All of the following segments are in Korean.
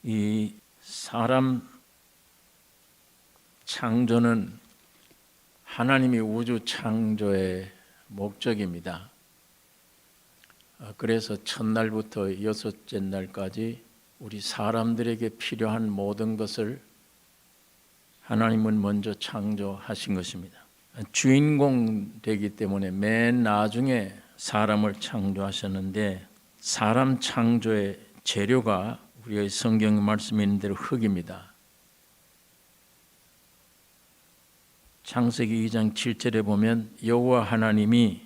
이 사람 창조는 하나님이 우주 창조의 목적입니다. 그래서 첫날부터 여섯째 날까지 우리 사람들에게 필요한 모든 것을 하나님은 먼저 창조하신 것입니다. 주인공 되기 때문에 맨 나중에 사람을 창조하셨는데, 사람 창조의 재료가 우리의 성경 말씀에 있는 대로 흙입니다. 창세기 2장 7절에 보면 여호와 하나님이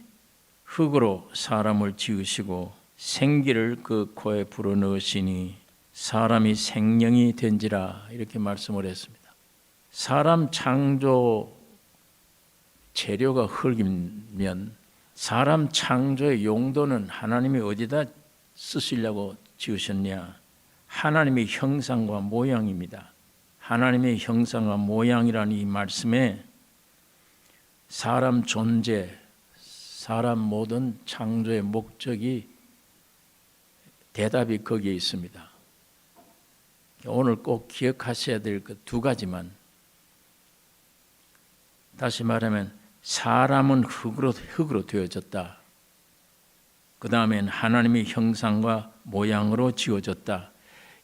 흙으로 사람을 지으시고 생기를 그 코에 불어넣으시니 사람이 생명이 된지라, 이렇게 말씀을 했습니다. 사람 창조 재료가 흙이면 사람 창조의 용도는 하나님이 어디다 쓰시려고 지으셨냐? 하나님의 형상과 모양입니다. 하나님의 형상과 모양이라는 이 말씀에 사람 존재, 사람 모든 창조의 목적이, 대답이 거기에 있습니다. 오늘 꼭 기억하셔야 될 그 두 가지만, 다시 말하면 사람은 흙으로 되어졌다. 그 다음엔 하나님의 형상과 모양으로 지어졌다.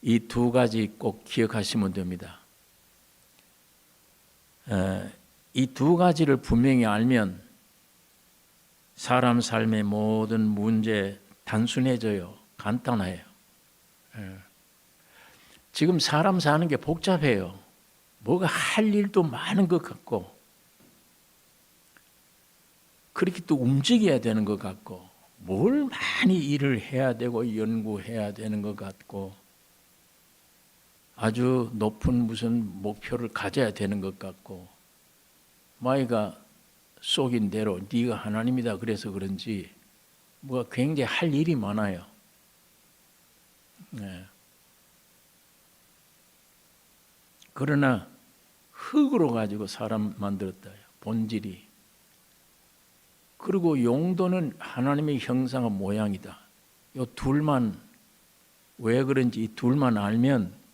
이 두 가지 꼭 기억하시면 됩니다. 이 두 가지를 분명히 알면 사람 삶의 모든 문제 단순해져요. 간단해요. 지금 사람 사는 게 복잡해요. 뭐가 할 일도 많은 것 같고, 그렇게 또 움직여야 되는 것 같고, 뭘 많이 일을 해야 되고 연구해야 되는 것 같고, 아주 높은 무슨 목표를 가져야 되는 것 같고, 마이가 속인 대로 네가 하나님이다 그래서 그런지 뭐가 굉장히 할 일이 많아요. 그러나 흙으로 가지고 사람 만들었다. 본질이. 그리고 용도는 하나님의 형상과 모양이다. 이 둘만, 왜 그런지 이 둘만 알면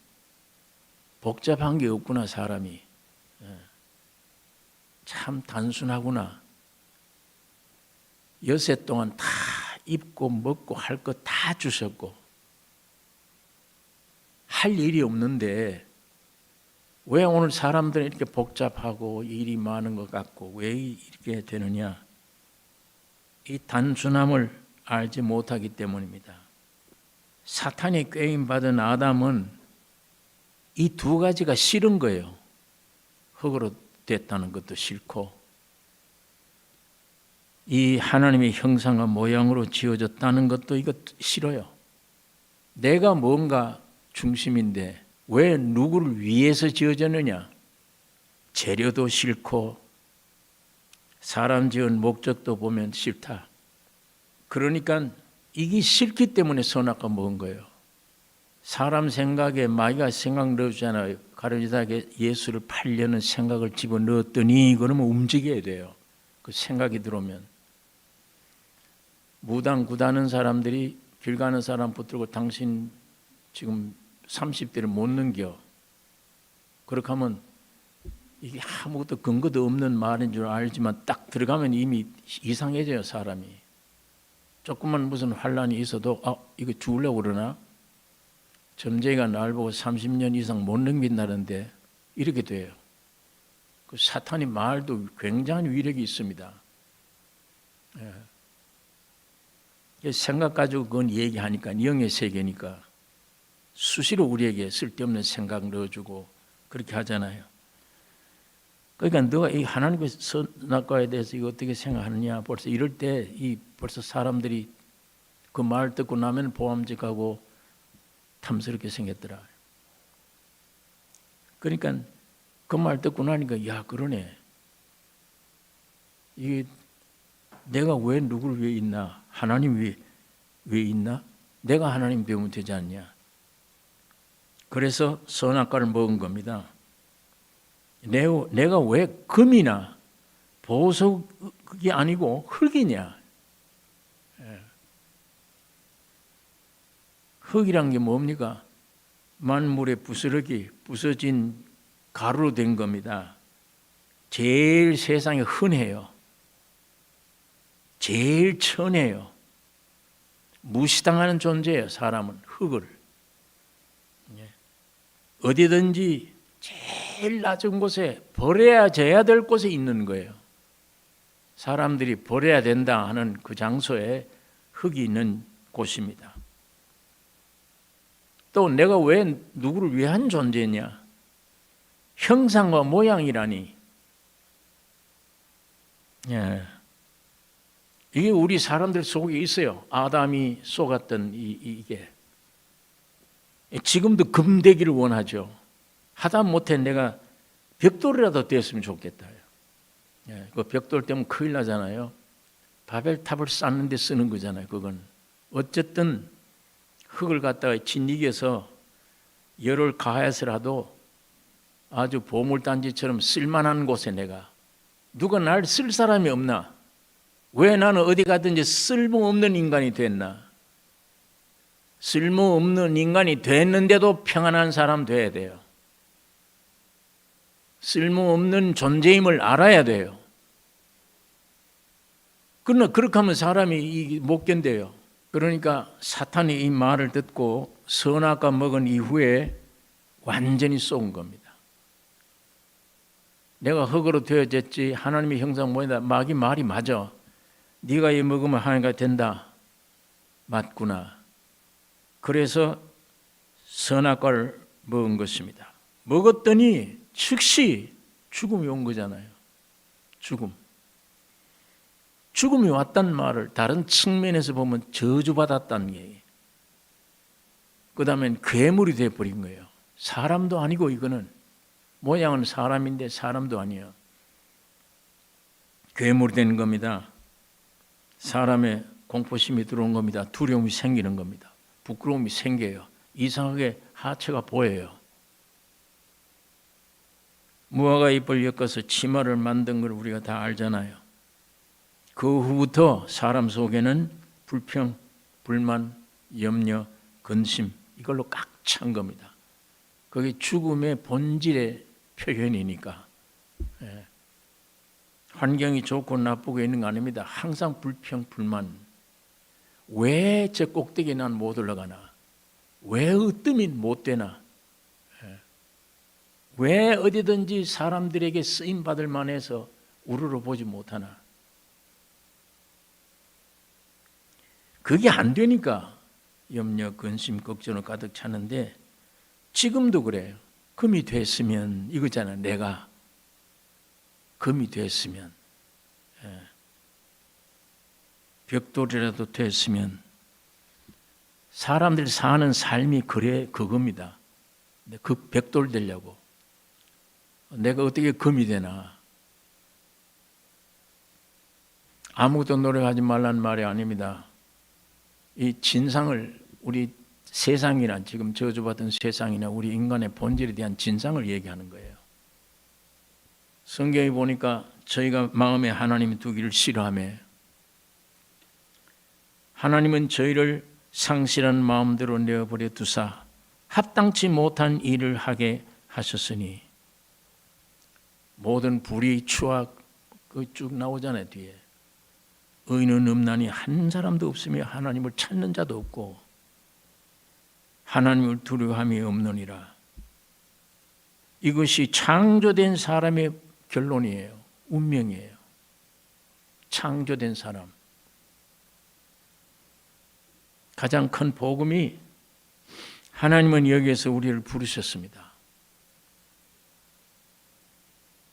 복잡한 게 없구나, 사람이. 참 단순하구나. 여세 동안 다 입고 먹고 할 것 다 주셨고, 할 일이 없는데 왜 오늘 사람들은 이렇게 복잡하고 일이 많은 것 같고 왜 이렇게 되느냐? 이 단순함을 알지 못하기 때문입니다. 사탄이 꾀임받은 아담은 이 두 가지가 싫은 거예요. 흙으로 됐다는 것도 싫고, 이 하나님의 형상과 모양으로 지어졌다는 것도 이거 싫어요. 내가 뭔가 중심인데 왜 누구를 위해서 지어졌느냐? 재료도 싫고 사람 지은 목적도 보면 싫다. 그러니까 이게 싫기 때문에 선악과 먹은 거예요. 사람 생각에 마귀가 생각 넣어주잖아요. 가룟유다에게 예수를 팔려는 생각을 집어넣었더니 그러면 움직여야 돼요. 그 생각이 들어오면. 무당 구다는 사람들이 길 가는 사람 붙들고 당신 지금 30대를 못 넘겨. 그렇게 하면 이게 아무것도 근거도 없는 말인 줄 알지만 딱 들어가면 이미 이상해져요, 사람이. 조금만 무슨 환란이 있어도 이거 죽으려고 그러나? 점쟁이가 날 보고 30년 이상 못 넘긴다는데 이렇게 돼요. 그 사탄이 말도 굉장한 위력이 있습니다. 생각 가지고 그건 얘기하니까 영의 세계니까 수시로 우리에게 쓸데없는 생각 넣어주고 그렇게 하잖아요. 그러니까 너가 이 하나님의 선악과에 대해서 이거 어떻게 생각하느냐, 벌써 이럴 때 벌써 사람들이 그 말 듣고 나면 보암직하고 탐스럽게 생겼더라. 그러니까 그 말 듣고 나니까 야, 그러네. 이게 내가 왜 누구를 위해 있나? 하나님 왜 있나? 내가 하나님 배우면 되지 않냐? 그래서 선악과를 먹은 겁니다. 내가 왜 금이나 보석이 아니고 흙이냐? 흙이란 게 뭡니까? 만물의 부스러기, 부서진 가루로 된 겁니다. 제일 세상에 흔해요. 제일 천해요. 무시당하는 존재예요. 사람은 흙을. 어디든지 제일 낮은 곳에 버려져야 될 곳에 있는 거예요. 사람들이 버려야 된다 하는 그 장소에 흙이 있는 곳입니다. 또 내가 왜 누구를 위해 한 존재냐? 형상과 모양이라니. 이게 우리 사람들 속에 있어요. 아담이 속았던 이게. 지금도 금되기를 원하죠. 하다못해 내가 벽돌이라도 되었으면 좋겠다. 그 벽돌 때문에 큰일 나잖아요. 바벨탑을 쌓는 데 쓰는 거잖아요. 그건 어쨌든 흙을 갖다가 짓이겨서 열을 가해서라도 아주 보물단지처럼 쓸만한 곳에 내가, 누가 날 쓸 사람이 없나? 왜 나는 어디 가든지 쓸모없는 인간이 됐나? 쓸모없는 인간이 됐는데도 평안한 사람 돼야 돼요. 쓸모없는 존재임을 알아야 돼요. 그러나 그렇게 하면 사람이 못 견뎌요. 그러니까 사탄이 이 말을 듣고 선악과 먹은 이후에 완전히 속은 겁니다. 내가 흙으로 되어졌지 하나님의 형상 모양이다. 마귀 말이 맞아. 네가 이 먹으면 하나님과 된다. 맞구나. 그래서 선악과를 먹은 것입니다. 먹었더니 즉시 죽음이 온 거잖아요. 죽음이 왔단 말을 다른 측면에서 보면 저주받았다는 얘기예요. 그 다음엔 괴물이 되어버린 거예요. 사람도 아니고, 이거는 모양은 사람인데 사람도 아니에요. 괴물이 되는 겁니다. 사람의 공포심이 들어온 겁니다. 두려움이 생기는 겁니다. 부끄러움이 생겨요. 이상하게 하체가 보여요. 무화과 잎을 엮어서 치마를 만든 걸 우리가 다 알잖아요. 그 후부터 사람 속에는 불평, 불만, 염려, 근심, 이걸로 꽉 찬 겁니다. 그게 죽음의 본질의 표현이니까. 환경이 좋고 나쁘고 있는 거 아닙니다. 항상 불평, 불만. 왜 저 꼭대기에 난 못 올라가나? 왜 으뜸이 못 되나? 왜 어디든지 사람들에게 쓰임 받을 만해서 우러러 보지 못하나? 그게 안 되니까 염려, 근심, 걱정을 가득 차는데, 지금도 그래요. 금이 됐으면 이거잖아. 내가 금이 됐으면, 벽돌이라도 됐으면. 사람들이 사는 삶이 그래, 그겁니다. 그 벽돌 되려고. 내가 어떻게 금이 되나? 아무것도 노력하지 말라는 말이 아닙니다. 이 진상을, 우리 세상이나 지금 저주받은 세상이나 우리 인간의 본질에 대한 진상을 얘기하는 거예요. 성경에 보니까 저희가 마음에 하나님이 두기를 싫어하며, 하나님은 저희를 상실한 마음대로 내어버려 두사 합당치 못한 일을 하게 하셨으니, 모든 불의, 추악 그 쭉 나오잖아요. 뒤에 의인은 없나니 한 사람도 없으며 하나님을 찾는 자도 없고 하나님을 두려워함이 없느니라. 이것이 창조된 사람의 결론이에요. 운명이에요. 창조된 사람. 가장 큰 복음이, 하나님은 여기에서 우리를 부르셨습니다.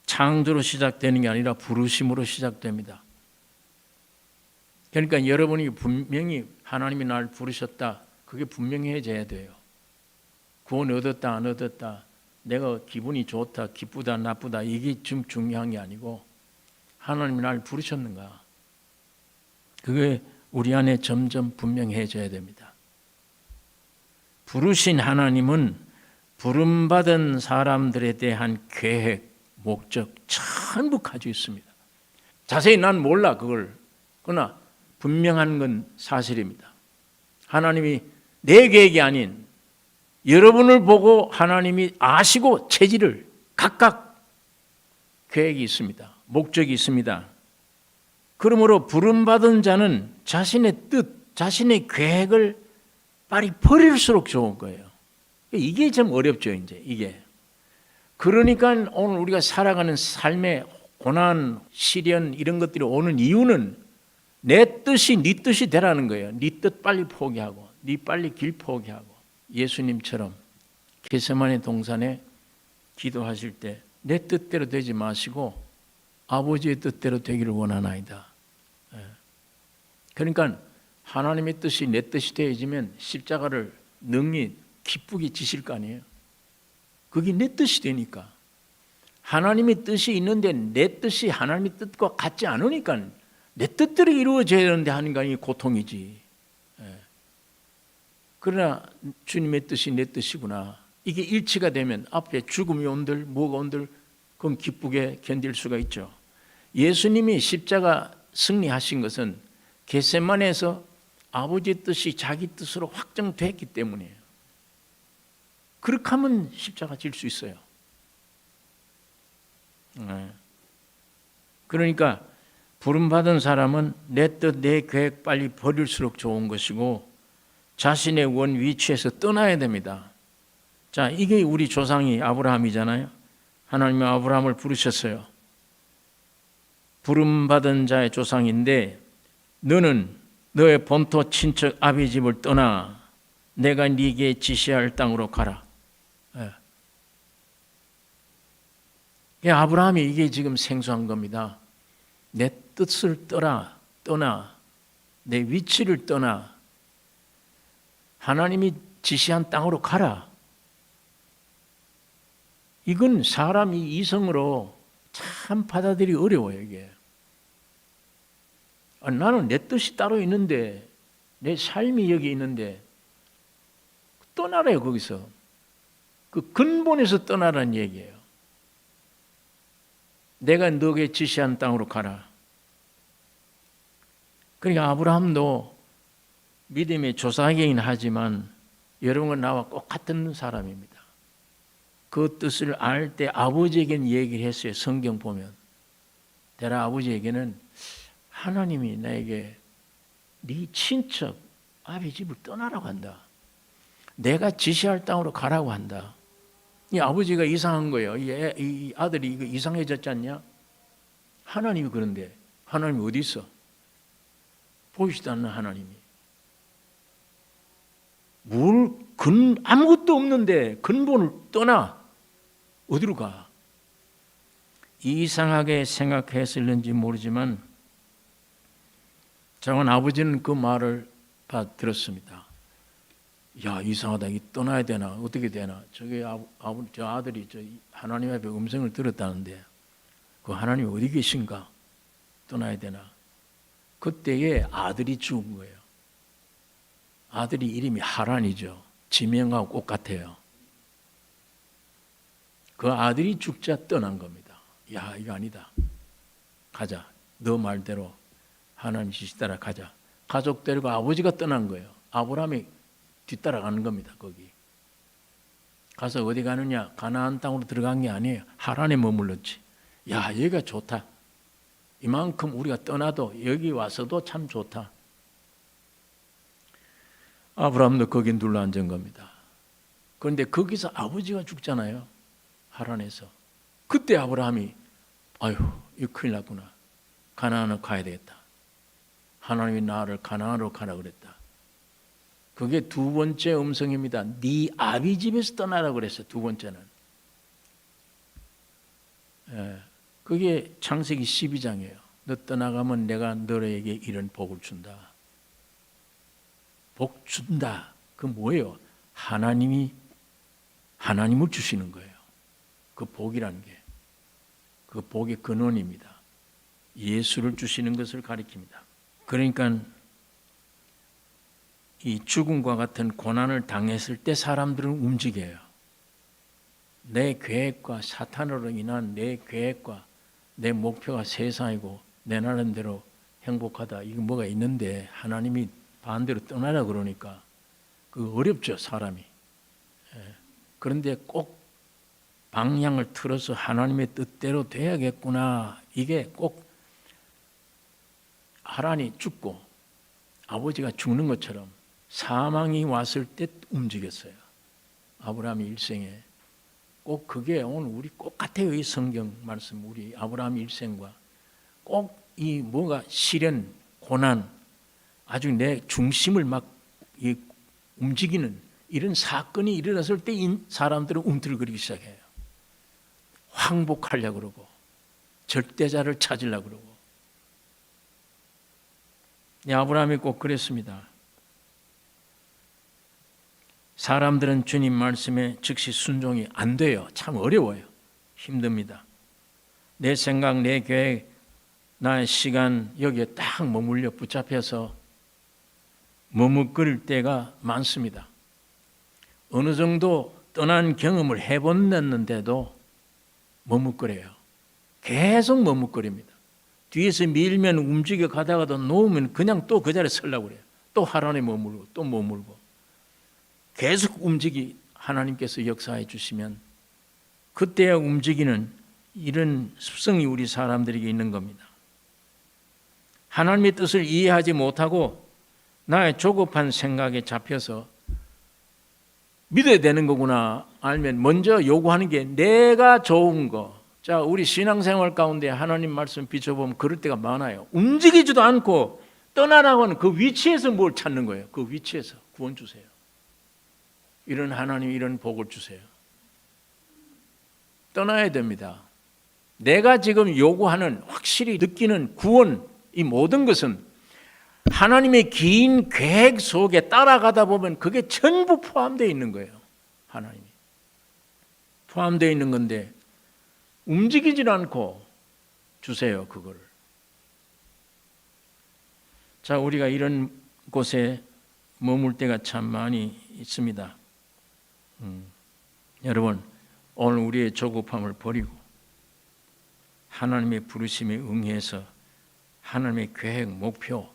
창조로 시작되는 게 아니라 부르심으로 시작됩니다. 그러니까 여러분이 분명히 하나님이 나를 부르셨다, 그게 분명해져야 돼요. 구원 얻었다 안 얻었다, 내가 기분이 좋다 기쁘다 나쁘다, 이게 좀 중요한 게 아니고 하나님이 나를 부르셨는가, 그게 우리 안에 점점 분명해져야 됩니다. 부르신 하나님은 부름받은 사람들에 대한 계획, 목적 전부 가지고 있습니다. 자세히 난 몰라 그걸. 그러나 분명한 건 사실입니다. 하나님이 내 계획이 아닌 여러분을 보고 하나님이 아시고 체질을 각각 계획이 있습니다. 목적이 있습니다. 그러므로 부름받은 자는 자신의 뜻, 자신의 계획을 빨리 버릴수록 좋은 거예요. 이게 좀 어렵죠, 이제 이게. 그러니까 오늘 우리가 살아가는 삶의 고난, 시련 이런 것들이 오는 이유는 내 뜻이 네 뜻이 되라는 거예요. 네 뜻 빨리 포기하고, 네 빨리 길 포기하고. 예수님처럼 겟세마네 동산에 기도하실 때 내 뜻대로 되지 마시고 아버지의 뜻대로 되기를 원하나이다. 그러니까 하나님의 뜻이 내 뜻이 되어지면 십자가를 능히 기쁘게 지실 거 아니에요. 그게 내 뜻이 되니까. 하나님의 뜻이 있는데 내 뜻이 하나님의 뜻과 같지 않으니까 내 뜻대로 이루어져야 되는데 하는 게 고통이지. 그러나 주님의 뜻이 내 뜻이구나. 이게 일치가 되면 앞에 죽음이 온들 뭐가 온들 그건 기쁘게 견딜 수가 있죠. 예수님이 십자가 승리하신 것은 겟세마네에서 아버지의 뜻이 자기 뜻으로 확정됐기 때문이에요. 그렇게 하면 십자가 질 수 있어요. 그러니까 부름받은 사람은 내 뜻, 내 계획 빨리 버릴수록 좋은 것이고 자신의 원 위치에서 떠나야 됩니다. 자, 이게 우리 조상이 아브라함이잖아요. 하나님이 아브라함을 부르셨어요. 부름받은 자의 조상인데 너는 너의 본토 친척 아비 집을 떠나 내가 네게 지시할 땅으로 가라. 아브라함이 이게 지금 생소한 겁니다. 내 뜻을 떠나 내 위치를 떠나 하나님이 지시한 땅으로 가라. 이건 사람이 이성으로 참 받아들이기 어려워요. 이게. 나는 내 뜻이 따로 있는데 내 삶이 여기 있는데 떠나래요. 거기서 그 근본에서 떠나라는 얘기예요. 내가 너에게 지시한 땅으로 가라. 그러니까 아브라함도 믿음의 조상이긴 하지만 여러분과 나와 꼭 같은 사람입니다. 그 뜻을 알 때 아버지에게는 얘기를 했어요. 성경 보면 대라 아버지에게는 하나님이 나에게 네 친척 아비 집을 떠나라고 한다. 내가 지시할 땅으로 가라고 한다. 이 아버지가 이상한 거예요. 이 아들이 이거 이상해졌지 않냐? 하나님이 그런데 하나님이 어디 있어? 보이지도 않는 하나님이. 아무것도 없는데 근본을 떠나 어디로 가? 이상하게 생각했을는지 모르지만 저는 아버지는 그 말을 들었습니다. 야, 이상하다. 이 떠나야 되나? 어떻게 되나? 저 아들이 하나님 앞에 음성을 들었다는데 그 하나님이 어디 계신가? 떠나야 되나? 그때에 아들이 죽은 거예요. 아들이 이름이 하란이죠. 지명하고 똑같아요. 그 아들이 죽자 떠난 겁니다. 야, 이거 아니다. 가자. 너 말대로 하나님 지시 따라 가자. 가족 데리고 아버지가 떠난 거예요. 아브라함이 뒤따라가는 겁니다. 거기 가서 어디 가느냐? 가나안 땅으로 들어간 게 아니에요. 하란에 머물렀지. 야, 여기가 좋다. 이만큼 우리가 떠나도 여기 와서도 참 좋다. 아브라함도 거기 눌러앉은 겁니다. 그런데 거기서 아버지가 죽잖아요. 하란에서. 그때 아브라함이 아유, 이거 큰일 났구나. 가나안으로 가야 되겠다. 하나님이 나를 가나안으로 가라 그랬다. 그게 두 번째 음성입니다. 네 아비 집에서 떠나라 그랬어요. 두 번째는. 그게 창세기 12장이에요. 너 떠나가면 내가 너에게 이런 복을 준다. 복 준다. 그 뭐예요? 하나님을 주시는 거예요. 그 복이라는 게. 그 복의 근원입니다. 예수를 주시는 것을 가리킵니다. 그러니까 이 죽음과 같은 고난을 당했을 때 사람들은 움직여요. 내 계획과 사탄으로 인한 내 계획과 내 목표가 세상이고 내 나름대로 행복하다. 이거 뭐가 있는데 하나님이 반대로 떠나라 그러니까 그 어렵죠, 사람이. 그런데 꼭 방향을 틀어서 하나님의 뜻대로 돼야겠구나. 이게 꼭 하란이 죽고 아버지가 죽는 것처럼 사망이 왔을 때 움직였어요. 아브라함의 일생에. 꼭 그게 오늘 우리 꼭 같아요. 이 성경 말씀 우리 아브라함 일생과 꼭 이 뭐가 시련, 고난, 아주 내 중심을 막 움직이는 이런 사건이 일어났을 때 사람들은 움틀거리기 시작해요. 항복하려고 그러고 절대자를 찾으려고 그러고. 아브라함이 꼭 그랬습니다. 사람들은 주님 말씀에 즉시 순종이 안 돼요. 참 어려워요. 힘듭니다. 내 생각, 내 계획, 나의 시간 여기에 딱 머물려 붙잡혀서 머뭇거릴 때가 많습니다. 어느 정도 떠난 경험을 해본다는데도 머뭇거려요. 계속 머뭇거립니다. 뒤에서 밀면 움직여 가다가도 놓으면 그냥 또 그 자리에 서려고 그래요. 또 하란에 머물고 또 머물고. 계속 하나님께서 역사해 주시면 그때야 움직이는 이런 습성이 우리 사람들에게 있는 겁니다. 하나님의 뜻을 이해하지 못하고 나의 조급한 생각에 잡혀서 믿어야 되는 거구나 알면 먼저 요구하는 게 내가 좋은 거. 자, 우리 신앙생활 가운데 하나님 말씀 비춰보면 그럴 때가 많아요. 움직이지도 않고 떠나라고 하는 그 위치에서 뭘 찾는 거예요. 그 위치에서 구원 주세요. 이런 하나님 이런 복을 주세요. 떠나야 됩니다. 내가 지금 요구하는 확실히 느끼는 구원 이 모든 것은 하나님의 긴 계획 속에 따라가다 보면 그게 전부 포함되어 있는 거예요. 하나님이 포함되어 있는 건데 움직이질 않고 주세요. 그거를. 자, 우리가 이런 곳에 머물 때가 참 많이 있습니다. 여러분 오늘 우리의 조급함을 버리고 하나님의 부르심에 응해서 하나님의 계획, 목표,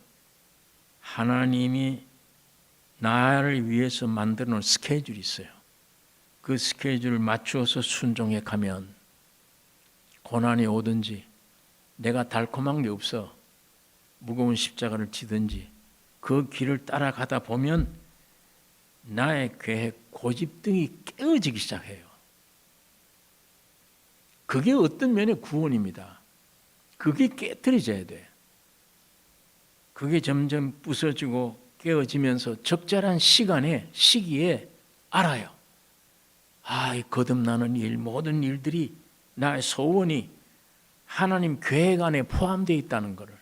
하나님이 나를 위해서 만들어 놓은 스케줄이 있어요. 그 스케줄을 맞추어서 순종해 가면 고난이 오든지 내가 달콤한 게 없어 무거운 십자가를 지든지 그 길을 따라가다 보면 나의 계획, 고집등이 깨어지기 시작해요. 그게 어떤 면의 구원입니다. 그게 깨트려져야 돼. 그게 점점 부서지고 깨어지면서 적절한 시기에 알아요. 이 거듭나는 일, 모든 일들이 나의 소원이 하나님 계획 안에 포함되어 있다는 것을.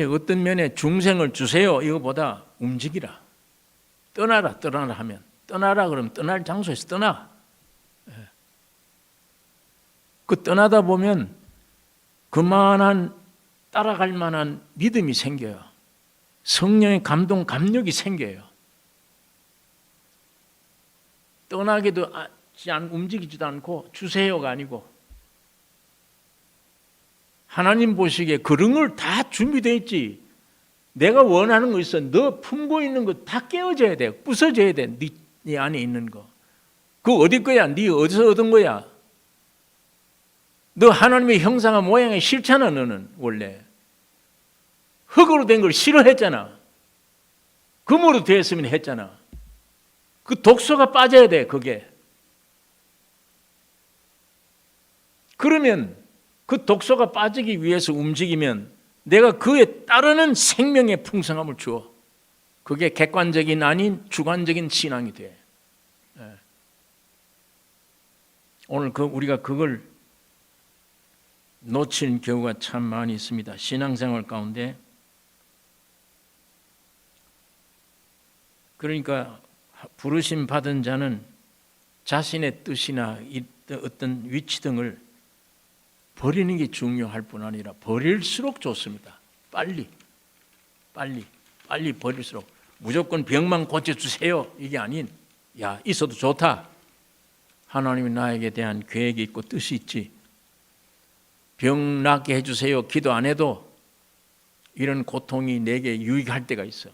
어떤 면에 중생을 주세요 이거보다 움직이라. 떠나라 하면 떠나라 그러면 떠날 장소에서 떠나. 그 떠나다 보면 그만한 따라갈 만한 믿음이 생겨요. 성령의 감동, 감력이 생겨요. 떠나기도 움직이지도 않고 주세요가 아니고 하나님 보시기에 그런 걸 다 준비되어 있지. 내가 원하는 거 있어. 너 품고 있는 거 다 깨어져야 돼. 부서져야 돼. 네 안에 있는 거. 그거 어디 거야? 네 어디서 얻은 거야? 너 하나님의 형상과 모양이 싫잖아. 너는 원래 흙으로 된 걸 싫어했잖아. 금으로 되었으면 했잖아. 그 독소가 빠져야 돼. 그게. 그러면 그 독소가 빠지기 위해서 움직이면 내가 그에 따르는 생명의 풍성함을 주어. 그게 객관적인 아닌 주관적인 신앙이 돼. 오늘 우리가 그걸 놓친 경우가 참 많이 있습니다. 신앙생활 가운데. 그러니까 부르심 받은 자는 자신의 뜻이나 어떤 위치 등을 버리는 게 중요할 뿐 아니라 버릴수록 좋습니다. 빨리 버릴수록. 무조건 병만 고쳐주세요 이게 아닌 있어도 좋다. 하나님이 나에게 대한 계획이 있고 뜻이 있지. 병 낫게 해주세요 기도 안 해도 이런 고통이 내게 유익할 때가 있어.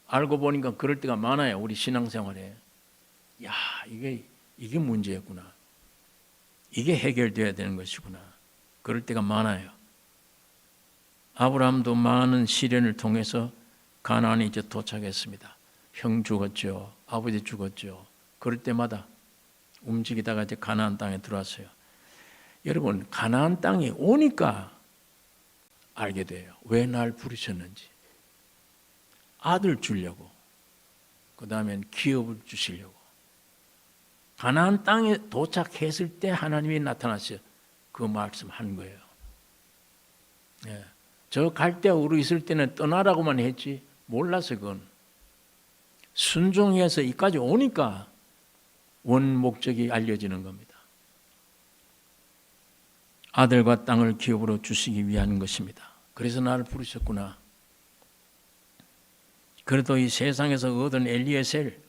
알고 보니까 그럴 때가 많아요. 우리 신앙생활에. 야, 이게 문제였구나. 이게 해결돼야 되는 것이구나. 그럴 때가 많아요. 아브라함도 많은 시련을 통해서 가나안에 이제 도착했습니다. 형 죽었죠. 아버지 죽었죠. 그럴 때마다 움직이다가 이제 가나안 땅에 들어왔어요. 여러분, 가나안 땅에 오니까 알게 돼요. 왜 날 부르셨는지. 아들 주려고, 그 다음엔 기업을 주시려고. 가나안 땅에 도착했을 때 하나님이 나타나셔 그 말씀한 거예요. 예. 저 갈대우르 있을 때는 떠나라고만 했지 몰라서 그건 순종해서 이까지 오니까 원 목적이 알려지는 겁니다. 아들과 땅을 기업으로 주시기 위한 것입니다. 그래서 나를 부르셨구나. 그래도 이 세상에서 얻은 엘리에셀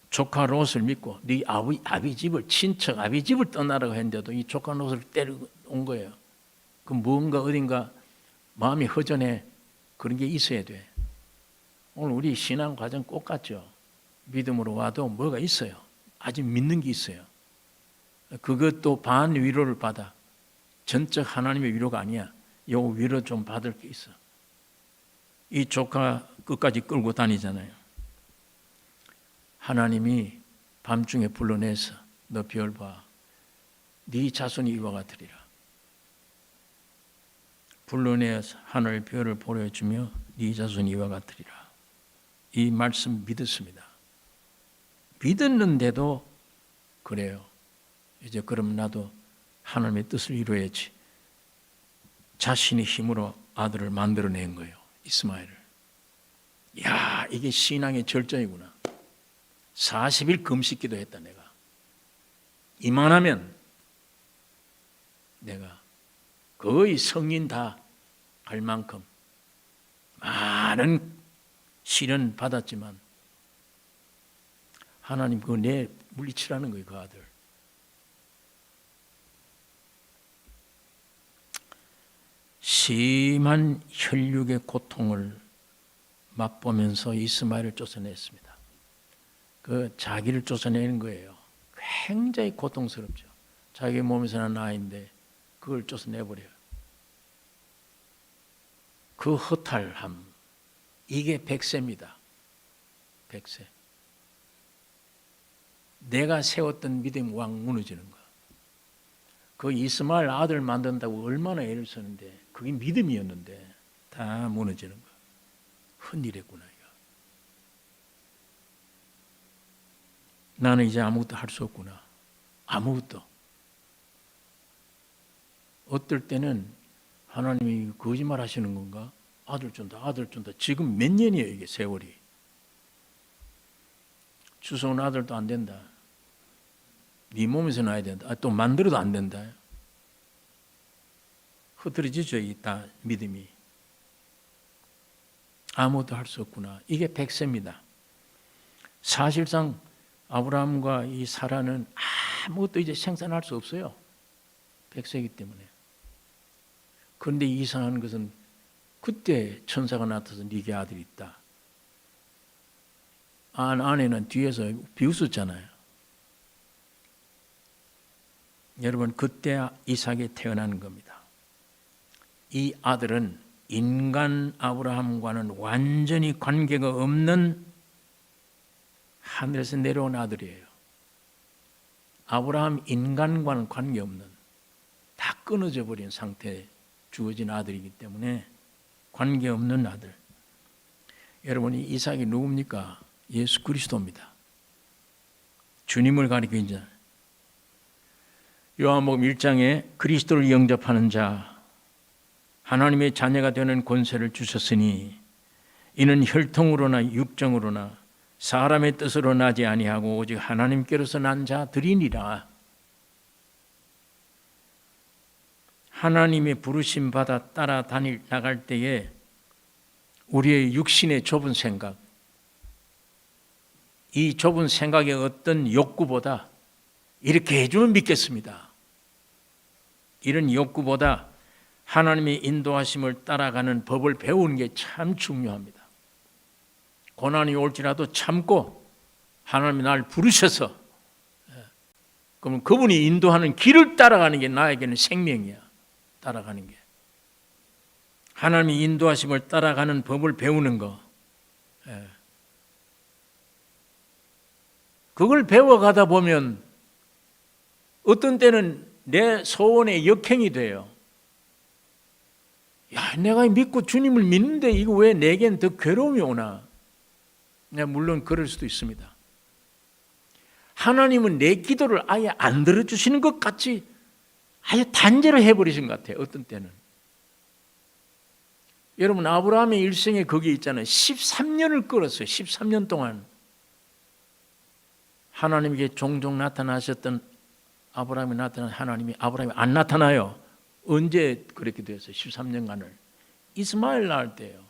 조카 롯을 믿고 네 아비 집을 친척 아비 집을 떠나라고 했는데도 이 조카 롯을 데리고 온 거예요. 그 뭔가 어딘가 마음이 허전해. 그런 게 있어야 돼. 오늘 우리 신앙 과정 꼭 같죠. 믿음으로 와도 뭐가 있어요. 아직 믿는 게 있어요. 그것도 반 위로를 받아. 전적 하나님의 위로가 아니야. 요 위로 좀 받을 게 있어. 이 조카 끝까지 끌고 다니잖아요. 하나님이 밤중에 불러내서 너 별 봐. 네 자손이 이와 같으리라. 불러내서 하늘 별을 보여주며 네 자손이 이와 같으리라. 이 말씀 믿었습니다. 믿었는데도 그래요. 이제 그럼 나도 하나님의 뜻을 이루어야지. 자신의 힘으로 아들을 만들어낸 거예요. 이스마엘을. 야, 이게 신앙의 절정이구나. 40일 금식 기도했다 내가. 이만하면 내가 거의 성인 다 갈 만큼 많은 시련 받았지만 하나님 그거 내 물리치라는 거예요. 그 아들. 심한 혈육의 고통을 맛보면서 이스마엘을 쫓아냈습니다. 그 자기를 쫓아내는 거예요. 굉장히 고통스럽죠. 자기 몸에서 난 아이인데 그걸 쫓아내버려요. 그 허탈함, 이게 백세입니다. 백세. 내가 세웠던 믿음 왕 무너지는 거. 그 이스마엘 아들 만든다고 얼마나 애를 썼는데 그게 믿음이었는데 다 무너지는 거. 흔일했구나 이거. 나는 이제 아무것도 할 수 없구나. 아무것도. 어떨 때는 하나님이 거짓말 하시는 건가? 아들 준다, 아들 준다. 지금 몇 년이에요 이게 세월이. 주워온 아들도 안 된다. 네 몸에서 나야 된다. 또 만들어도 안 된다. 흐트러지죠 이 다 믿음이. 아무것도 할 수 없구나. 이게 백세입니다. 사실상 아브라함과 이 사라는 아무것도 이제 생산할 수 없어요. 백세이기 때문에. 그런데 이상한 것은 그때 천사가 나타나서 네게 아들이 있다. 아내는 뒤에서 비웃었잖아요. 여러분 그때 이삭이 태어나는 겁니다. 이 아들은 인간 아브라함과는 완전히 관계가 없는 하늘에서 내려온 아들이에요. 아브라함 인간과는 관계없는 다 끊어져 버린 상태에 주어진 아들이기 때문에 관계없는 아들. 여러분 이 이삭이 누굽니까? 예수 그리스도입니다. 주님을 가리키는 자. 요한복음 1장에 그리스도를 영접하는 자 하나님의 자녀가 되는 권세를 주셨으니 이는 혈통으로나 육정으로나 사람의 뜻으로 나지 아니하고 오직 하나님께로서 난 자들이니라. 하나님의 부르심 받아 따라 나갈 때에 우리의 육신의 좁은 생각, 이 좁은 생각의 어떤 욕구보다 이렇게 해주면 믿겠습니다. 이런 욕구보다 하나님의 인도하심을 따라가는 법을 배우는 게 참 중요합니다. 고난이 올지라도 참고 하나님이 날 부르셔서, 그러면 그분이 인도하는 길을 따라가는 게 나에게는 생명이야. 따라가는 게. 하나님이 인도하심을 따라가는 법을 배우는 거. 그걸 배워가다 보면 어떤 때는 내 소원의 역행이 돼요. 야, 내가 믿고 주님을 믿는데 이거 왜 내겐 더 괴로움이 오나? 물론 그럴 수도 있습니다. 하나님은 내 기도를 아예 안 들어주시는 것 같이 아예 단죄를 해버리신 것 같아요. 어떤 때는. 여러분, 아브라함의 일생에 거기 있잖아요. 13년을 끌었어요. 13년 동안 하나님에게 종종 나타나셨던 아브라함이 나타난 하나님이 아브라함이 안 나타나요. 언제 그렇게 됐어요? 13년간을. 이스마엘 낳을 때요.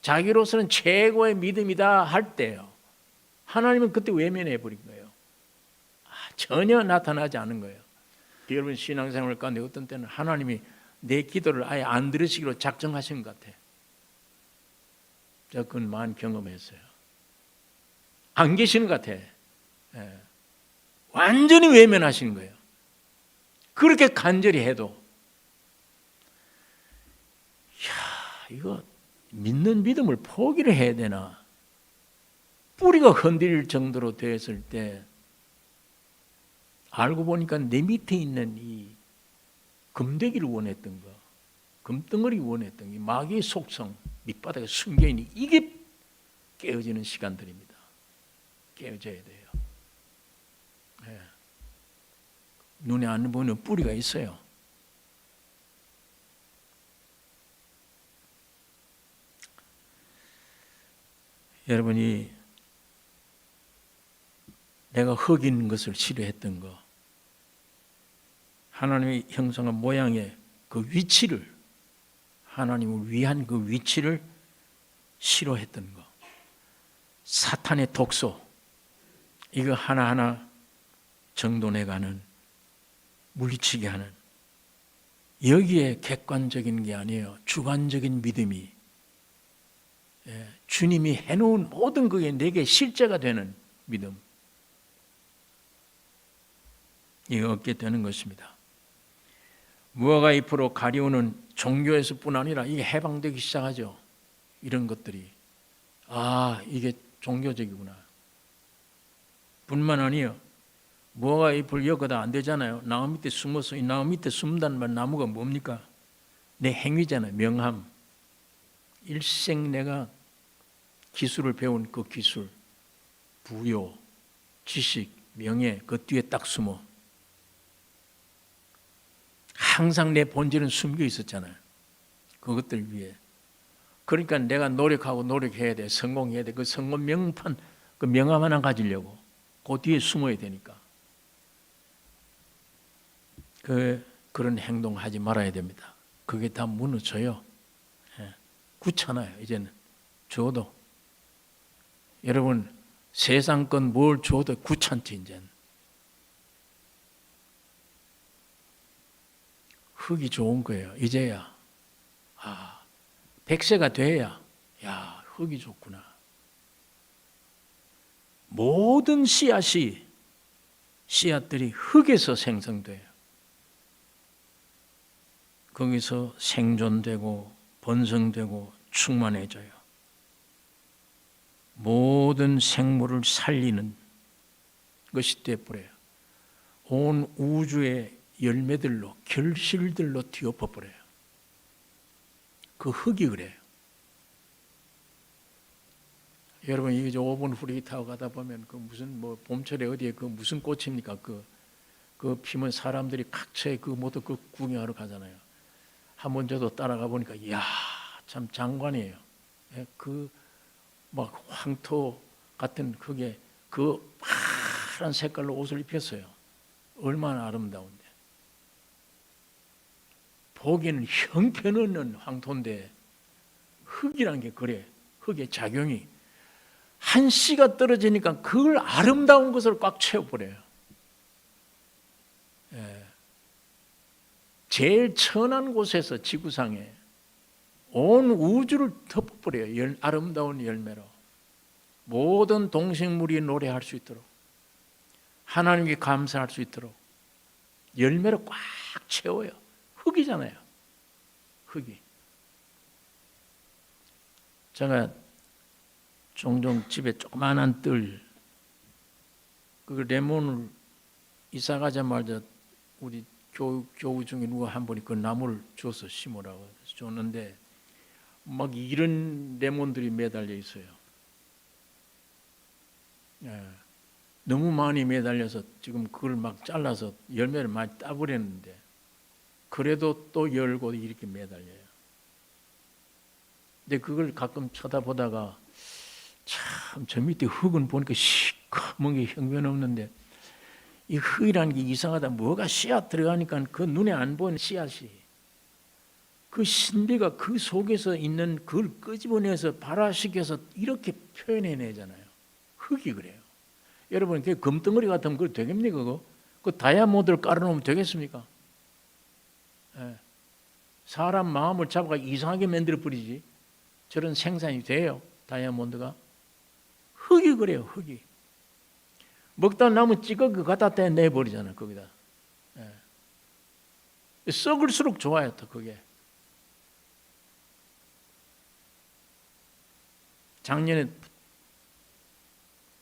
자기로서는 최고의 믿음이다 할 때요. 하나님은 그때 외면해 버린 거예요. 전혀 나타나지 않은 거예요. 여러분 신앙생활 가운데 어떤 때는 하나님이 내 기도를 아예 안 들으시기로 작정하신 것 같아요. 제가 그건 많이 경험했어요. 안 계시는 것 같아. 완전히 외면하시는 거예요. 그렇게 간절히 해도. 이거 믿는 믿음을 포기를 해야 되나? 뿌리가 흔들릴 정도로 됐을 때 알고 보니까 내 밑에 있는 이 금대기를 원했던 거, 금덩어리 원했던 게 마귀의 속성, 밑바닥에 숨겨있는 이게 깨어지는 시간들입니다. 깨어져야 돼요. 눈에 안 보이는 뿌리가 있어요. 여러분이 내가 흙인 것을 싫어했던 거, 하나님의 형상과 모양의 그 위치를, 하나님을 위한 그 위치를 싫어했던 거, 사탄의 독소, 이거 하나하나 정돈해가는, 물리치게 하는, 여기에 객관적인 게 아니에요. 주관적인 믿음이, 주님이 해놓은 모든 그게 내게 실제가 되는 믿음, 이거 얻게 되는 것입니다. 무화과 잎으로 가리우는 종교에서뿐 아니라 이게 해방되기 시작하죠. 이런 것들이 이게 종교적이구나 뿐만 아니에요. 무화과 잎을 엮어도 안 되잖아요. 나무 밑에 숨어서 이 나무 밑에 숨는다는 말, 나무가 뭡니까? 내 행위잖아요. 명함. 일생 내가 기술을 배운 그 기술, 부요, 지식, 명예, 그 뒤에 딱 숨어. 항상 내 본질은 숨겨 있었잖아요. 그것들 위해. 그러니까 내가 노력해야 돼. 성공해야 돼. 그 성공 명판, 그 명함 하나 가지려고 그 뒤에 숨어야 되니까. 그런 행동하지 말아야 됩니다. 그게 다 무너져요. 귀찮아요. 이제는 줘도. 여러분 세상 건 뭘 줘도 귀찮지 이제는. 흙이 좋은 거예요. 이제야 100세가 돼야 흙이 좋구나. 모든 씨앗들이 흙에서 생성돼요. 거기서 생존되고 번성되고 충만해져요. 모든 생물을 살리는 것이 되어버려요. 온 우주의 열매들로, 결실들로 뒤엎어버려요. 그 흙이 그래요. 여러분 이제 5분 후리 타고 가다 보면 그 무슨 봄철에 어디에 그 무슨 꽃입니까? 그 피면 사람들이 각처에 그 모두 그 구경하러 가잖아요. 한 번 저도 따라가 보니까 참 장관이에요. 그 막 황토 같은 그게 그 파란 색깔로 옷을 입혔어요. 얼마나 아름다운데. 보기에는 형편없는 황토인데 흙이란 게 그래. 흙의 작용이 한 씨가 떨어지니까 그걸 아름다운 것을 꽉 채워버려요. 제일 천한 곳에서 지구상에 온 우주를 덮어버려요. 아름다운 열매로. 모든 동식물이 노래할 수 있도록, 하나님께 감사할 수 있도록 열매로 꽉 채워요. 흙이잖아요. 흙이. 제가 종종 집에 조그마한 뜰, 그 레몬을 이사 가자마자 우리 교우 중에 누가 한 분이 그 나무를 줘서 심으라고 해서 줬는데 막 이런 레몬들이 매달려 있어요. 예. 너무 많이 매달려서 지금 그걸 막 잘라서 열매를 많이 따버렸는데 그래도 또 열고 이렇게 매달려요. 근데 그걸 가끔 쳐다보다가 참 저 밑에 흙은 보니까 시커먼 게 형편없는데 이 흙이라는 게 이상하다. 뭐가 씨앗 들어가니까 그 눈에 안 보이는 씨앗이 그 신비가 그 속에서 있는 그걸 끄집어내서 발화시켜서 이렇게 표현해내잖아요. 흙이 그래요. 여러분 그 금덩어리 같으면 그거 되겠습니까? 그거? 그 다이아몬드를 깔아놓으면 되겠습니까? 예. 사람 마음을 잡아가 이상하게 만들어 버리지. 저런 생산이 돼요. 다이아몬드가. 흙이 그래요. 흙이. 먹다 남은 찌꺼기 갖다 대 내버리잖아요. 거기다. 예. 썩을수록 좋아요. 또 그게. 작년에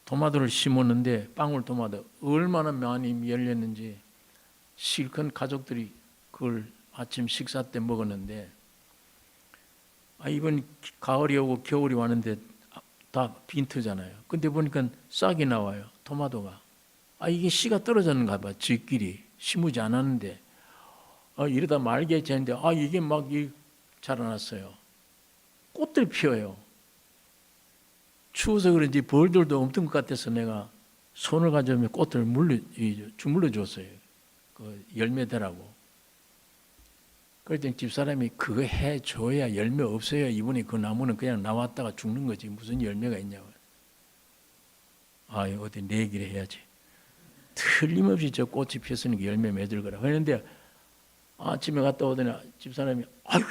토마토를 심었는데 방울토마토 얼마나 많이 열렸는지 실컷 가족들이 그걸 아침 식사 때 먹었는데 이번 가을이 오고 겨울이 왔는데 다 빈트잖아요. 근데 보니까 싹이 나와요. 토마토가. 이게 씨가 떨어졌는가 봐. 지끼리 심지 않았는데 이러다 말게 되는데 이게 막 자라났어요. 꽃들 피어요. 추워서 그런지 벌들도 없던 것 같아서 내가 손을 가져오면 꽃을 주물러 줬어요. 그 열매 되라고. 그랬더니 집사람이 그거 해줘야 열매 없어요. 이분이 그 나무는 그냥 나왔다가 죽는 거지. 무슨 열매가 있냐고. 어디 내 얘기를 해야지. 틀림없이 저 꽃이 피었으니까 열매 맺을 거라. 그런데 아침에 갔다 오더니 집사람이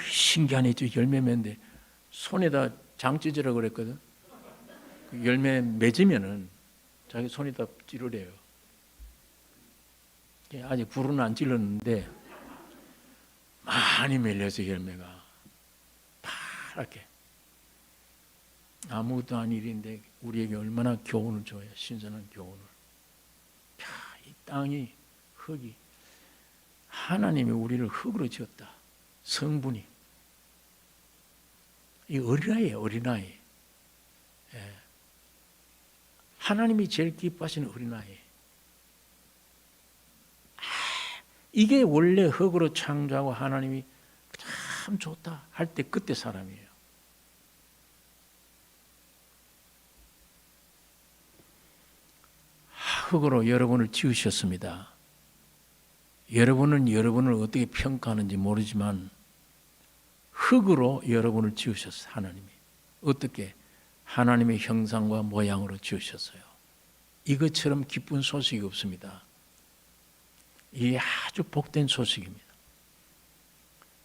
신기하네. 저 열매 맺는데 손에다 장 찢으라고 그랬거든. 그 열매 맺으면은 자기 손에다 찌르래요. 아직 불은 안 찔렀는데 많이 밀려서 열매가 파랗게. 아무것도 아닌 일인데 우리에게 얼마나 교훈을 줘야 신선한 교훈을. 이 땅이 흙이 하나님이 우리를 흙으로 지었다. 성분이 이 어린아이예요. 어린아이. 예. 하나님이 제일 기뻐하시는 어린아이. 이게 원래 흙으로 창조하고 하나님이 참 좋다 할 때 그때 사람이에요. 흙으로 여러분을 지으셨습니다. 여러분은 여러분을 어떻게 평가하는지 모르지만 흙으로 여러분을 지으셨어요. 하나님이. 어떻게? 하나님의 형상과 모양으로 지으셨어요. 이것처럼 기쁜 소식이 없습니다. 이게 아주 복된 소식입니다.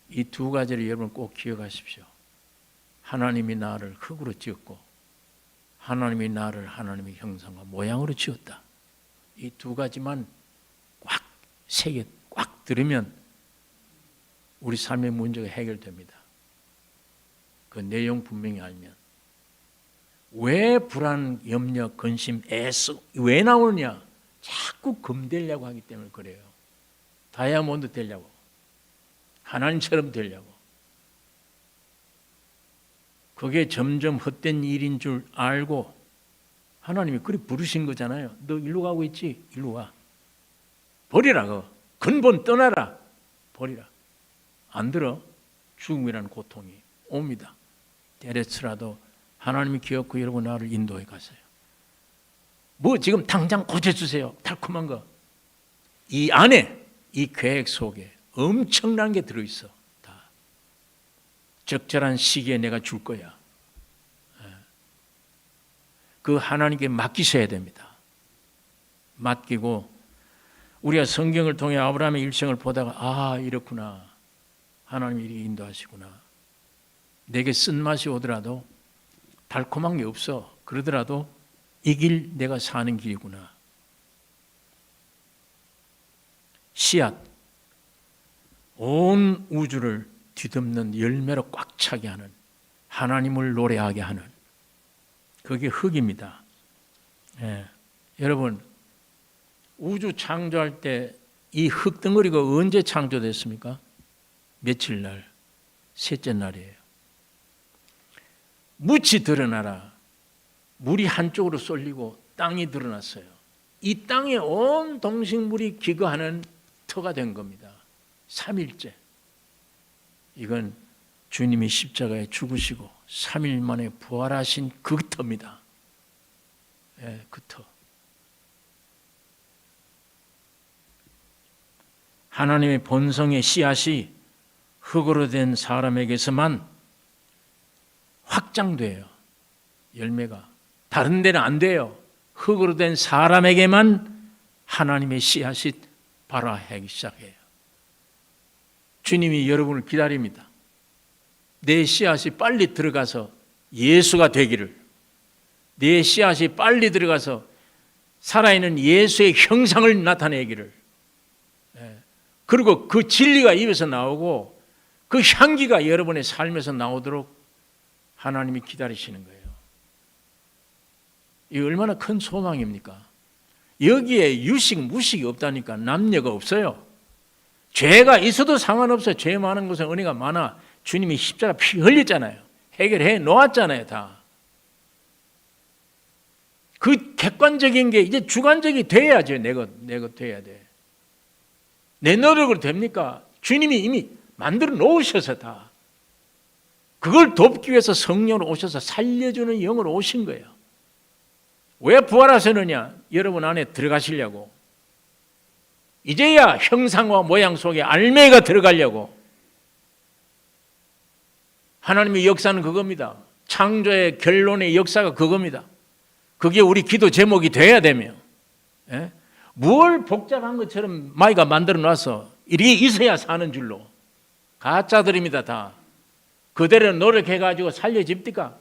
이 두 가지를 여러분 꼭 기억하십시오. 하나님이 나를 흙으로 지었고 하나님이 나를 하나님의 형상과 모양으로 지었다. 이 두 가지만 꽉 새겨 꽉 들으면 우리 삶의 문제가 해결됩니다. 그 내용 분명히 알면. 왜 불안, 염려, 근심, 애써 왜 나오느냐? 자꾸 금 되려고 하기 때문에 그래요. 다이아몬드 되려고. 하나님처럼 되려고. 그게 점점 헛된 일인 줄 알고 하나님이 그리 부르신 거잖아요. 너 일로 가고 있지? 일로 와. 버리라. 그거. 근본 떠나라. 버리라. 안 들어. 죽음이라는 고통이 옵니다. 때려치라도 하나님이 기억하고 여러분 나를 인도해 가세요. 뭐 지금 당장 고쳐주세요. 달콤한 거. 이 안에 이 계획 속에 엄청난 게 들어있어. 다. 적절한 시기에 내가 줄 거야. 그 하나님께 맡기셔야 됩니다. 맡기고 우리가 성경을 통해 아브라함의 일생을 보다가 이렇구나. 하나님이 이렇게 인도하시구나. 내게 쓴맛이 오더라도 달콤한 게 없어. 그러더라도 이 길 내가 사는 길이구나. 씨앗, 온 우주를 뒤덮는 열매로 꽉 차게 하는, 하나님을 노래하게 하는, 그게 흙입니다. 예. 여러분, 우주 창조할 때 이 흙덩어리가 언제 창조됐습니까? 며칠 날? 셋째 날이에요. 묻이 드러나라. 물이 한쪽으로 쏠리고 땅이 드러났어요. 이 땅에 온 동식물이 기거하는 터가 된 겁니다. 3일째. 이건 주님이 십자가에 죽으시고 3일 만에 부활하신 그 터입니다. 예, 그 터. 하나님의 본성의 씨앗이 흙으로 된 사람에게서만 확장돼요. 열매가. 다른 데는 안 돼요. 흙으로 된 사람에게만 하나님의 씨앗이 발화하기 시작해요. 주님이 여러분을 기다립니다. 내 씨앗이 빨리 들어가서 예수가 되기를, 내 씨앗이 빨리 들어가서 살아있는 예수의 형상을 나타내기를, 그리고 그 진리가 입에서 나오고 그 향기가 여러분의 삶에서 나오도록 하나님이 기다리시는 거예요. 이 얼마나 큰 소망입니까? 여기에 유식, 무식이 없다니까. 남녀가 없어요. 죄가 있어도 상관없어요. 죄 많은 곳에 은혜가 많아. 주님이 십자가 피 흘렸잖아요. 해결해 놓았잖아요. 다. 그 객관적인 게 이제 주관적이 돼야죠. 내가 돼야 돼. 내 노력으로 됩니까? 주님이 이미 만들어 놓으셔서 다. 그걸 돕기 위해서 성령으로 오셔서 살려주는 영으로 오신 거예요. 왜 부활하셨느냐? 여러분 안에 들어가시려고. 이제야 형상과 모양 속에 알맹이가 들어가려고. 하나님의 역사는 그겁니다. 창조의 결론의 역사가 그겁니다. 그게 우리 기도 제목이 돼야 되며, 뭘 복잡한 것처럼 마이가 만들어 놔서 이게 있어야 사는 줄로. 가짜들입니다. 다. 그대로 노력해가지고 살려집니까?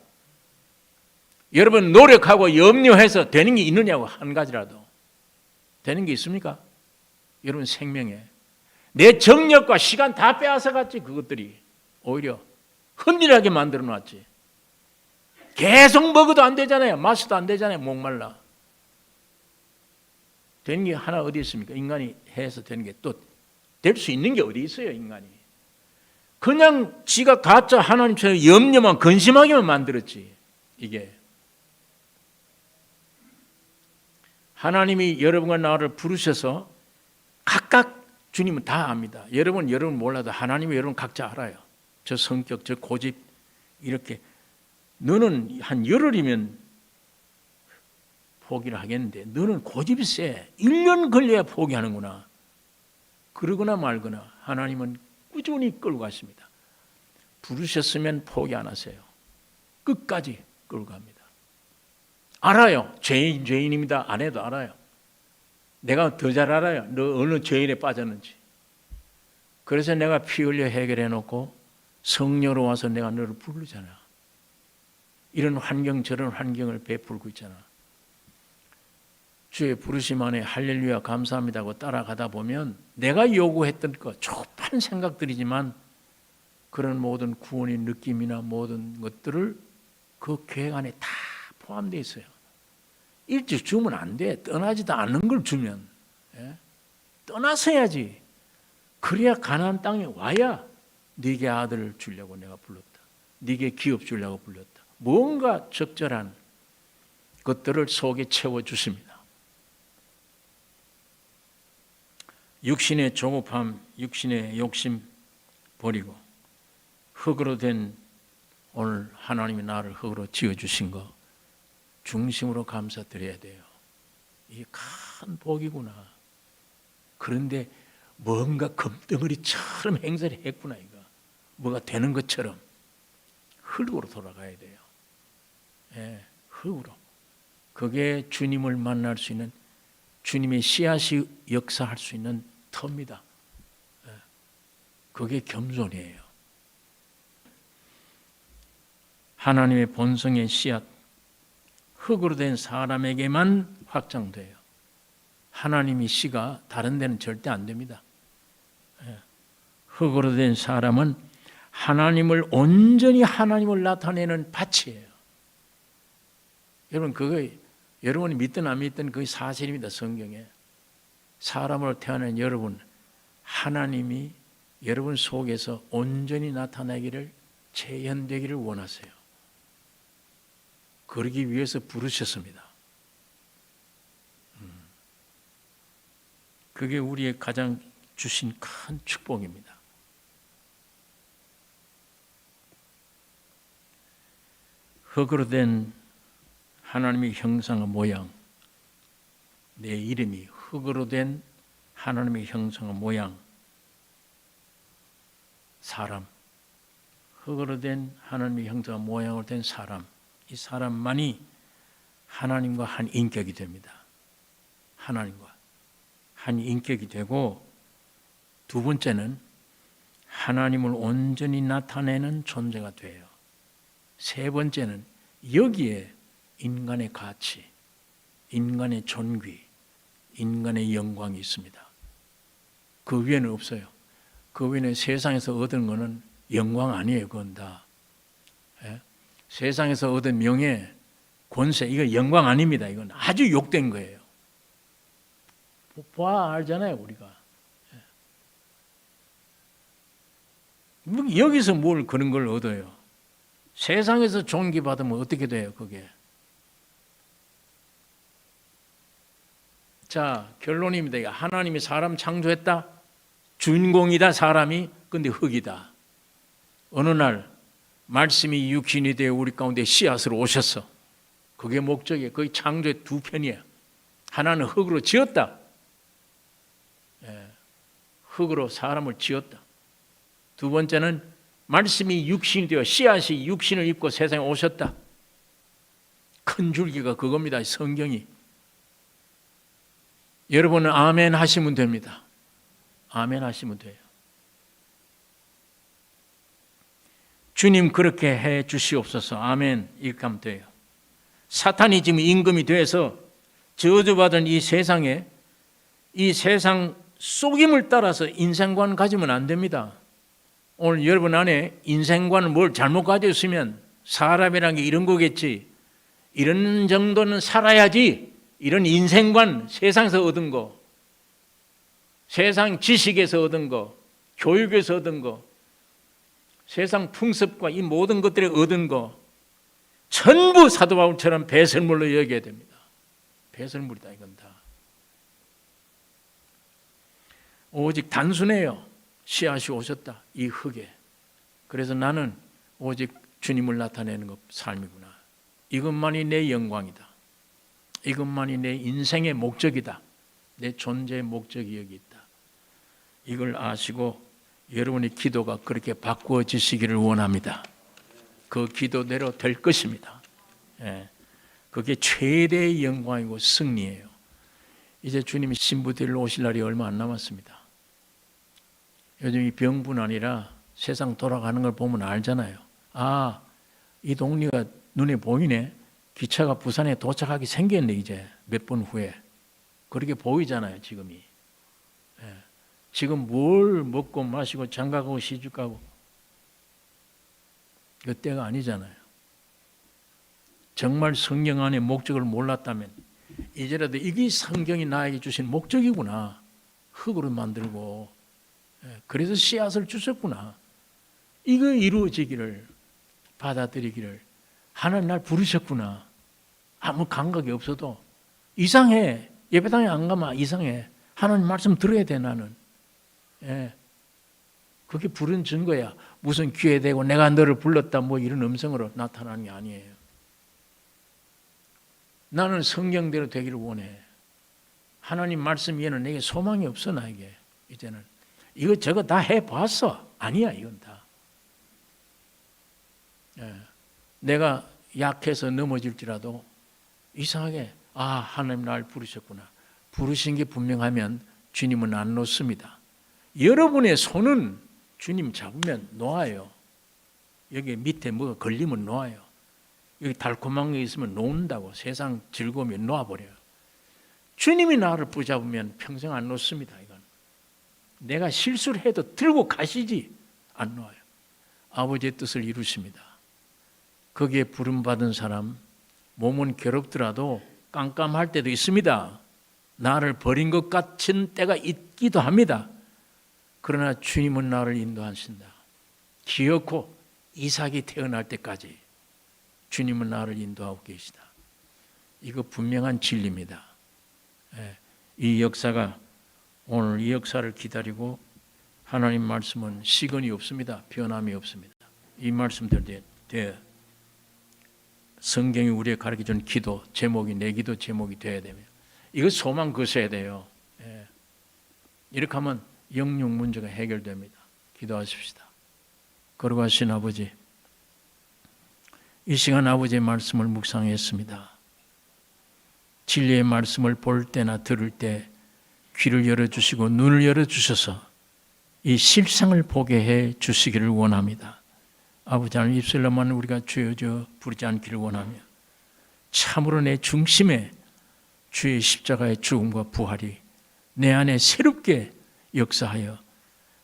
여러분 노력하고 염려해서 되는 게 있느냐고. 한 가지라도 되는 게 있습니까? 여러분 생명에 내 정력과 시간 다 빼앗아갔지. 그것들이 오히려 흔들하게 만들어 놨지. 계속 먹어도 안 되잖아요. 마셔도 안 되잖아요. 목말라. 되는 게 하나 어디 있습니까? 인간이 해서 되는 게 또 될 수 있는 게 어디 있어요? 인간이 그냥 지가 가짜 하나님처럼 염려만 근심하게만 만들었지. 이게 하나님이 여러분과 나를 부르셔서 각각 주님은 다 압니다. 여러분 몰라도 하나님이 여러분 각자 알아요. 저 성격, 저 고집 이렇게. 너는 한 열흘이면 포기를 하겠는데 너는 고집이 세. 1년 걸려야 포기하는구나. 그러거나 말거나 하나님은 꾸준히 끌고 가십니다. 부르셨으면 포기 안 하세요. 끝까지 끌고 갑니다. 알아요. 죄인입니다. 안 해도 알아요. 내가 더 잘 알아요. 너 어느 죄인에 빠졌는지. 그래서 내가 피 흘려 해결해 놓고 성령으로 와서 내가 너를 부르잖아. 이런 환경 저런 환경을 베풀고 있잖아. 주의 부르심 안에 할렐루야 감사합니다 하고 따라가다 보면 내가 요구했던 것 좁은 생각들이지만 그런 모든 구원의 느낌이나 모든 것들을 그 계획 안에 다 포함되어 있어요. 일찍 주면 안 돼. 떠나지도 않는 걸 주면. 떠나서야지. 그래야 가나안 땅에 와야 네게 아들을 주려고 내가 불렀다. 네게 기업 주려고 불렀다. 뭔가 적절한 것들을 속에 채워주십니다. 육신의 조급함, 육신의 욕심 버리고 흙으로 된 오늘 하나님이 나를 흙으로 지어주신 거 중심으로 감사드려야 돼요. 이게 큰 복이구나. 그런데 뭔가 금덩어리처럼 행세를 했구나. 이거 뭐가 되는 것처럼 흙으로 돌아가야 돼요. 흙으로. 그게 주님을 만날 수 있는, 주님의 씨앗이 역사할 수 있는 터입니다. 그게 겸손이에요. 하나님의 본성의 씨앗, 흙으로 된 사람에게만 확장돼요. 하나님의 씨가 다른 데는 절대 안 됩니다. 흙으로 된 사람은 하나님을 온전히 하나님을 나타내는 밭이에요. 여러분 그거 여러분이 믿든 안 믿든 그게 사실입니다. 성경에 사람으로 태어난 여러분 하나님이 여러분 속에서 온전히 나타나기를 재현되기를 원하세요. 그러기 위해서 부르셨습니다. 그게 우리의 가장 주신 큰 축복입니다. 흙으로 된 하나님의 형상과 모양, 내 이름이 흙으로 된 하나님의 형상과 모양, 사람, 흙으로 된 하나님의 형상과 모양으로 된 사람, 이 사람만이 하나님과 한 인격이 됩니다. 하나님과 한 인격이 되고, 두 번째는 하나님을 온전히 나타내는 존재가 돼요. 세 번째는 여기에 인간의 가치, 인간의 존귀, 인간의 영광이 있습니다. 그 위에는 없어요. 그 위에는 세상에서 얻은 거는 영광 아니에요. 그건 다. 세상에서 얻은 명예, 권세, 이거 영광 아닙니다. 이건 아주 욕된 거예요. 봐 알잖아요, 우리가. 여기서 뭘 그런 걸 얻어요? 세상에서 존귀받으면 어떻게 돼요, 그게? 자, 결론입니다. 하나님이 사람 창조했다. 주인공이다, 사람이. 근데 흙이다. 어느 날 말씀이 육신이 되어 우리 가운데 씨앗으로 오셨어. 그게 목적이에요. 거의 창조의 두 편이에요. 하나는 흙으로 지었다. 흙으로 사람을 지었다. 두 번째는 말씀이 육신이 되어 씨앗이 육신을 입고 세상에 오셨다. 큰 줄기가 그겁니다. 성경이. 여러분은 아멘 하시면 됩니다. 아멘 하시면 돼요. 주님 그렇게 해 주시옵소서. 아멘. 이렇게 하면 돼요. 사탄이 지금 임금이 돼서 저주받은 이 세상에, 이 세상 속임을 따라서 인생관 가지면 안 됩니다. 오늘 여러분 안에 인생관을 뭘 잘못 가졌으면 사람이란 게 이런 거겠지, 이런 정도는 살아야지, 이런 인생관, 세상에서 얻은 거, 세상 지식에서 얻은 거, 교육에서 얻은 거, 세상 풍습과 이 모든 것들에 얻은 거 전부 사도 바울처럼 배설물로 여겨야 됩니다. 배설물이다, 이건 다. 오직 단순해요. 씨앗이 오셨다, 이 흙에. 그래서 나는 오직 주님을 나타내는 것 삶이구나. 이것만이 내 영광이다. 이것만이 내 인생의 목적이다. 내 존재의 목적이 여기 있다. 이걸 아시고 여러분의 기도가 그렇게 바꾸어지시기를 원합니다. 그 기도대로 될 것입니다. 그게 최대의 영광이고 승리예요. 이제 주님이 신부들로 오실 날이 얼마 안 남았습니다. 요즘 이 병뿐 아니라 세상 돌아가는 걸 보면 알잖아요. 아, 이 동네가 눈에 보이네. 기차가 부산에 도착하기 생겼네. 이제 몇 분 후에. 그렇게 보이잖아요, 지금이. 지금 뭘 먹고 마시고 장가가고 시집가고 그 때가 아니잖아요. 정말 성경 안에 목적을 몰랐다면 이제라도 이게 성경이 나에게 주신 목적이구나. 흙으로 만들고 그래서 씨앗을 주셨구나. 이거 이루어지기를, 받아들이기를, 하나님 날 부르셨구나. 아무 감각이 없어도 이상해. 예배당에 안 가면 이상해. 하나님 말씀 들어야 돼, 나는. 그게 부른 증거야. 무슨 귀에 대고 내가 너를 불렀다 뭐 이런 음성으로 나타나는 게 아니에요. 나는 성경대로 되기를 원해. 하나님 말씀 위에는 내게 소망이 없어. 나에게 이제는 이거 다 해봤어. 아니야, 이건 다. 내가 약해서 넘어질지라도 이상하게 하나님 날 부르셨구나. 부르신 게 분명하면 주님은 안 놓습니다. 여러분의 손은 주님 잡으면 놓아요. 여기 밑에 뭐가 걸리면 놓아요. 여기 달콤한 게 있으면 놓는다고. 세상 즐거움이 놓아버려요. 주님이 나를 붙잡으면 평생 안 놓습니다. 이건 내가 실수를 해도 들고 가시지 안 놓아요. 아버지의 뜻을 이루십니다. 거기에 부름받은 사람, 몸은 괴롭더라도 깜깜할 때도 있습니다. 나를 버린 것 같은 때가 있기도 합니다. 그러나 주님은 나를 인도하신다. 기어코 이삭이 태어날 때까지 주님은 나를 인도하고 계시다. 이거 분명한 진리입니다. 이 역사가 오늘 이 역사를 기다리고 하나님 말씀은 시건이 없습니다. 변함이 없습니다. 이 말씀대로 성경이 우리에게 가르쳐준 기도 제목이 내 기도 제목이 되어야 됩니다. 이거 소망 거셔야 돼요. 이렇게 하면 영육 문제가 해결됩니다. 기도하십시다. 거룩하신 아버지, 이 시간 아버지의 말씀을 묵상했습니다. 진리의 말씀을 볼 때나 들을 때 귀를 열어주시고 눈을 열어주셔서 이 실상을 보게 해 주시기를 원합니다. 아버지 하나님, 입술로만 우리가 주여 부르지 않기를 원하며 참으로 내 중심에 주의 십자가의 죽음과 부활이 내 안에 새롭게 역사하여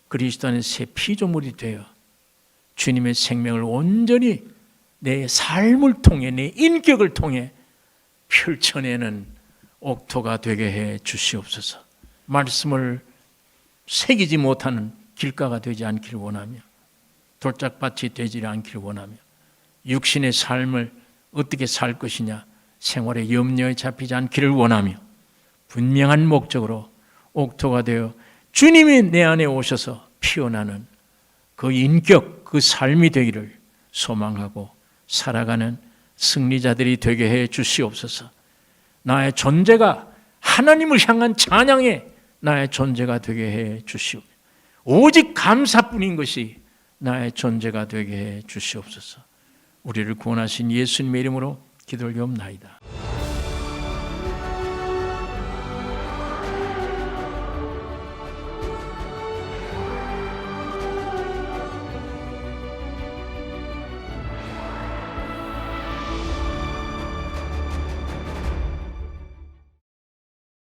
그리스도 안에 새 피조물이 되어 주님의 생명을 온전히 내 삶을 통해 내 인격을 통해 펼쳐내는 옥토가 되게 해 주시옵소서. 말씀을 새기지 못하는 길가가 되지 않기를 원하며 돌짝밭이 되지 않기를 원하며 육신의 삶을 어떻게 살 것이냐 생활의 염려에 잡히지 않기를 원하며 분명한 목적으로 옥토가 되어 주님이 내 안에 오셔서 피어나는 그 인격, 그 삶이 되기를 소망하고 살아가는 승리자들이 되게 해 주시옵소서. 나의 존재가 하나님을 향한 찬양의 나의 존재가 되게 해 주시옵소서. 오직 감사뿐인 것이 나의 존재가 되게 해 주시옵소서. 우리를 구원하신 예수님의 이름으로 기도를 드리옵나이다.